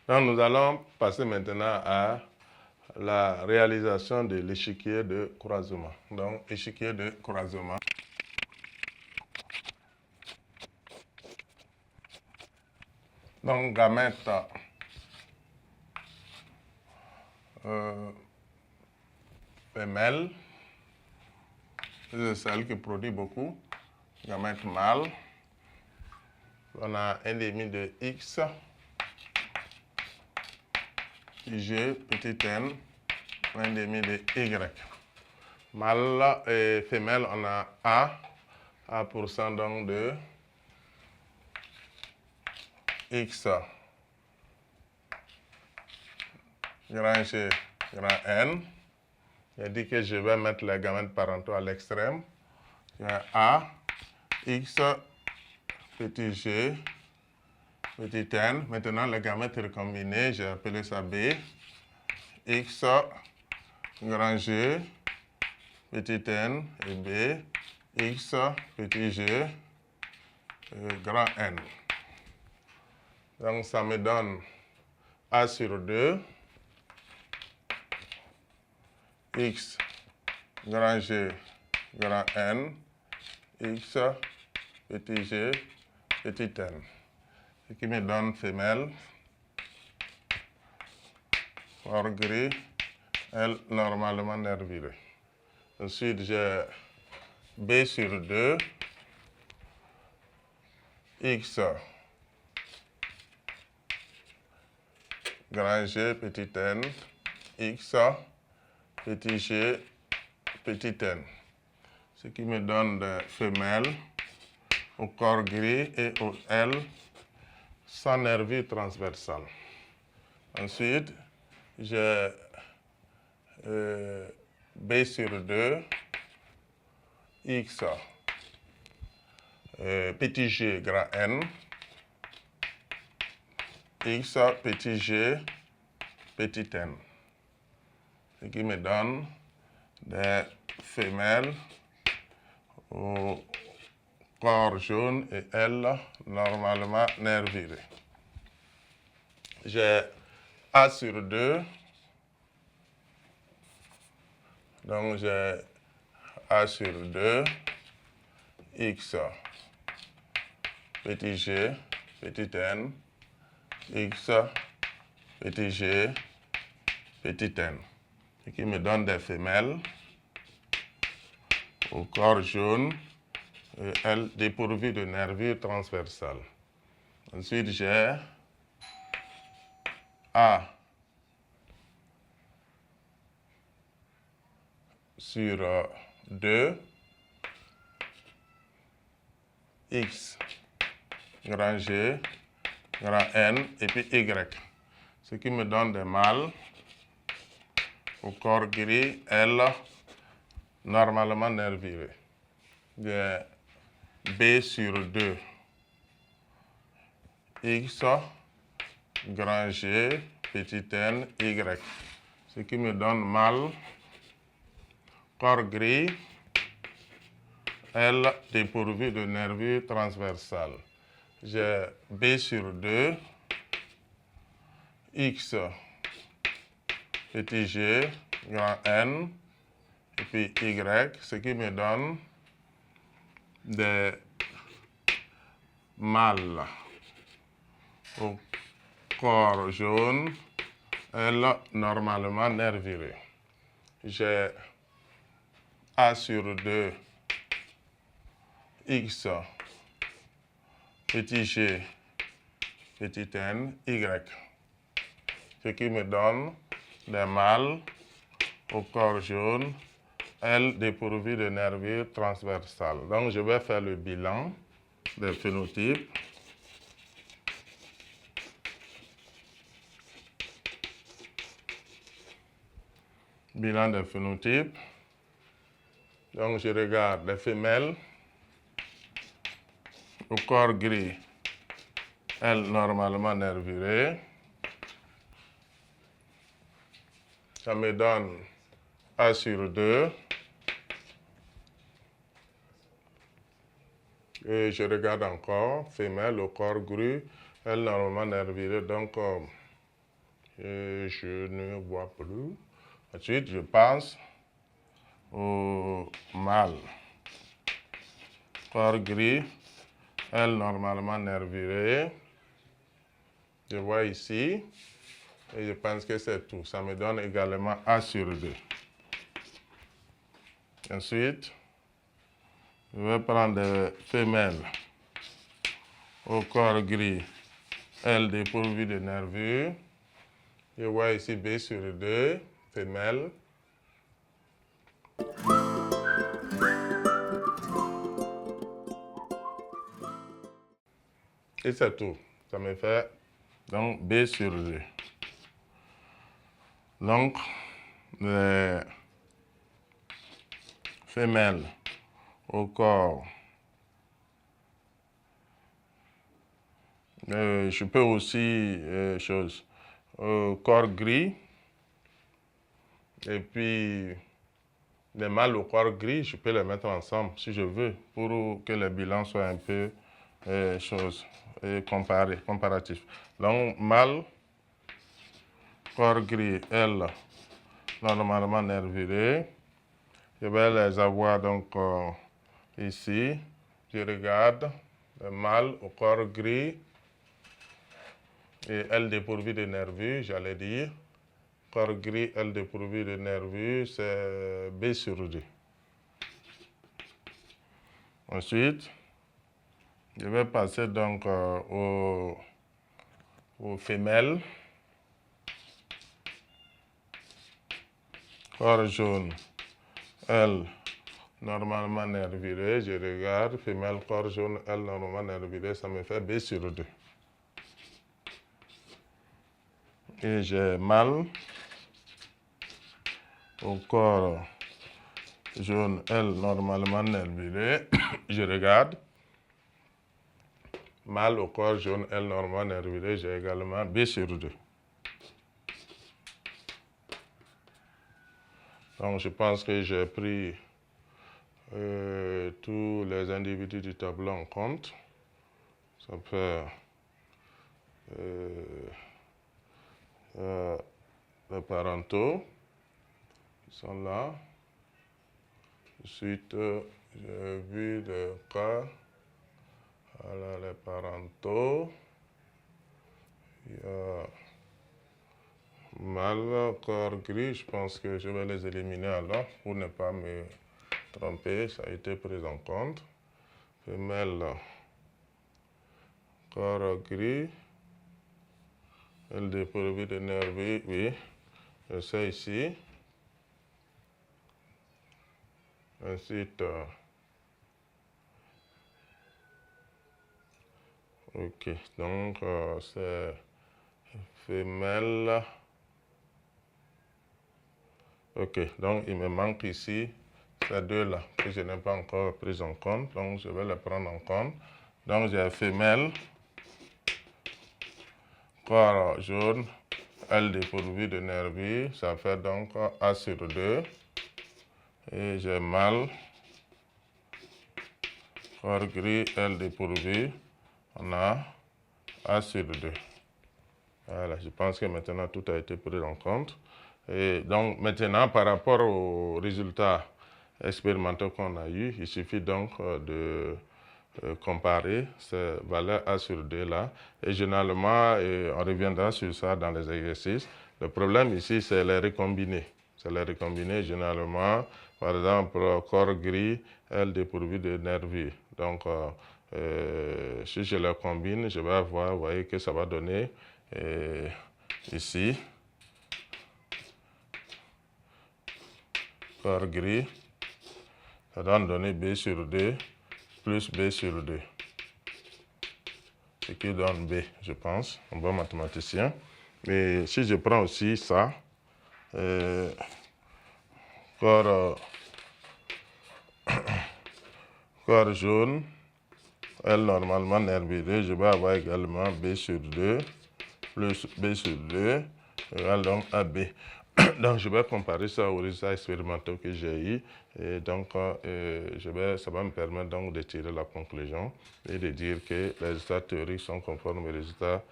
Donc, nous allons passer maintenant à la réalisation de l'échiquier de croisement. Donc, échiquier de croisement. Donc, gamète femelle, c'est celle qui produit beaucoup. Gamète mâle, on a 1,5 de X, G, petit n, 1,5 de Y. Mâle et femelle, on a A% donc de X, grand G, grand N. J'ai dit que je vais mettre les gamètes parentaux à l'extrême. J'ai A, X, petit G, petit n. Maintenant, les gamètes recombinés, j'ai appelé ça B. X, grand G, petit n et B. X, petit G, grand N. Donc, ça me donne A sur 2. X, grand G, grand N. X, petit G, petit n. Ce qui me donne femelle, corps gris, elle normalement nervurée. Ensuite, j'ai B sur 2, X, grand G, petit n, X, petit G, petit n. Ce qui me donne des femelles au corps gris et au L sans nervure transversale. Ensuite, j'ai B sur 2, X, petit G, grand N, X, petit G, petit n. Ce qui me donne des femelles au corps jaune et L normalement nervurées. J'ai A sur 2, donc j'ai A sur 2, X, petit G, petit n, X, petit G, petit n. Ce qui me donne des femelles au corps jaune et elles dépourvues de nervures transversales. Ensuite, j'ai A sur 2, X, grand G, grand N et puis Y. Ce qui me donne des mâles au corps gris, L, normalement nervuré. J'ai B sur 2, X, grand G, petit n, Y. Ce qui me donne mâle, corps gris, L dépourvu de nervures transversales. J'ai B sur 2, X, petit G, grand N, et puis Y, ce qui me donne des mâles au corps jaune, L normalement nervuré. J'ai A sur 2, X, petit G, petit n, Y. Ce qui me donne des mâles au corps jaune, L dépourvu de nervures transversales. Donc, je vais faire le bilan des phénotypes. Bilan des phénotypes. Donc, je regarde les femelles au corps gris, elles normalement nervurées. Ça me donne A sur 2. Et je regarde encore, femelle au corps gris, elles normalement nervurées. Donc, je ne vois plus. Ensuite, je passe au mâle. Corps gris, L normalement nervuré. Je vois ici. Et je pense que c'est tout. Ça me donne également A sur 2. Ensuite, je vais prendre des femelles au corps gris, L dépourvu de nervures. Je vois ici B sur 2, femelle. Et c'est tout. Ça me fait donc B sur 2. Donc, les femelles au corps. Je peux aussi, corps gris. Et puis, les mâles au corps gris, je peux les mettre ensemble si je veux, pour que le bilan soit un peu comparatif. Donc, mâle, corps gris, L, normalement nervuré. Je vais les avoir donc ici. Je regarde le mâle au corps gris et L dépourvu de nervures, j'allais dire. Corps gris, L dépourvu de nervures, c'est B sur 2. Ensuite, je vais passer donc aux femelles. Corps jaune, L, normalement nervuré. Je regarde, femelle, corps jaune, L, normalement nervuré, ça me fait B sur 2. Et j'ai mâle au corps jaune, L, normalement nervuré. Je regarde. Mâle au corps jaune, L, normalement nervuré. J'ai également B sur 2. Donc, je pense que j'ai pris tous les individus du tableau en compte. Ça fait les parentaux qui sont là. Ensuite, j'ai vu le cas. Voilà les parentaux. Il y a mâle, corps gris. Je pense que je vais les éliminer alors pour ne pas me tromper. Ça a été pris en compte. Femelle, corps gris. Elle dépourvue de nervures, oui. Je sais ici. Ensuite, ok, donc c'est femelle. Ok, donc il me manque ici ces deux-là que je n'ai pas encore pris en compte, donc je vais les prendre en compte. Donc j'ai femelle, corps jaune, elle dépourvue de nervures, ça fait donc A sur 2. Et j'ai mâle, corps gris, elle dépourvue, on a A sur 2. Voilà, je pense que maintenant tout a été pris en compte. Et donc maintenant, par rapport aux résultats expérimentaux qu'on a eus, il suffit donc de comparer ces valeurs A sur 2 là. Et généralement, on reviendra sur ça dans les exercices. Le problème ici, c'est les recombinés. C'est les recombinés généralement. Par exemple, corps gris, L dépourvu de nervures. Donc, si je les combine, je vais avoir, vous voyez que ça va donner ici, corps gris, ça doit donner B sur 2 plus B sur 2. Ce qui donne B, je pense, un bon mathématicien. Mais si je prends aussi ça, corps jaune, L normalement nervuré, je vais avoir également B sur 2 plus B sur 2 égale donc AB. Donc je vais comparer ça aux résultats expérimentaux que j'ai eu. Et donc ça va me permettre donc de tirer la conclusion et de dire que les résultats théoriques sont conformes aux résultats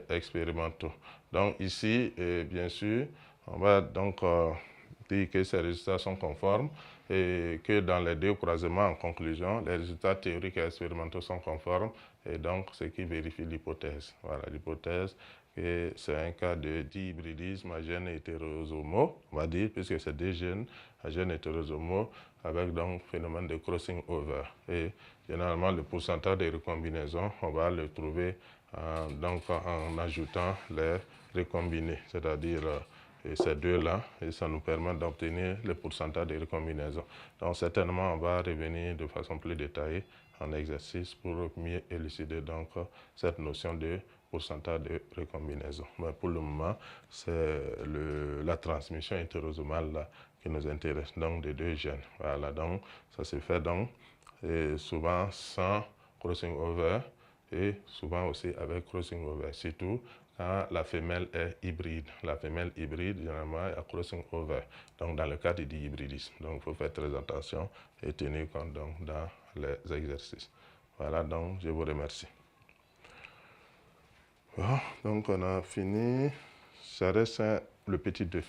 expérimentaux. Donc ici, bien sûr, on va donc dire que ces résultats sont conformes et que dans les deux croisements, en conclusion, les résultats théoriques et expérimentaux sont conformes et donc ce qui vérifie l'hypothèse. Voilà, l'hypothèse, que c'est un cas de dihybridisme à gènes hétérosomaux, on va dire, puisque c'est des gènes à gènes hétérosomaux avec donc phénomène de crossing over. Et généralement, le pourcentage de recombinaisons, on va le trouver donc en ajoutant les recombinés, c'est-à-dire ces deux-là, et ça nous permet d'obtenir le pourcentage de recombinaisons. Donc certainement, on va revenir de façon plus détaillée en exercice pour mieux élucider donc cette notion de pourcentage de recombinaison. Mais pour le moment, c'est la transmission hétérosomale là, qui nous intéresse, donc des deux gènes. Voilà, donc ça se fait donc souvent sans crossing over et souvent aussi avec crossing over, surtout quand la femelle est hybride. La femelle hybride, généralement, a crossing over, donc dans le cas du dihybridisme. Donc il faut faire très attention et tenir compte donc, dans les exercices. Voilà, donc je vous remercie. Bon, donc on a fini. Ça reste le petit 2.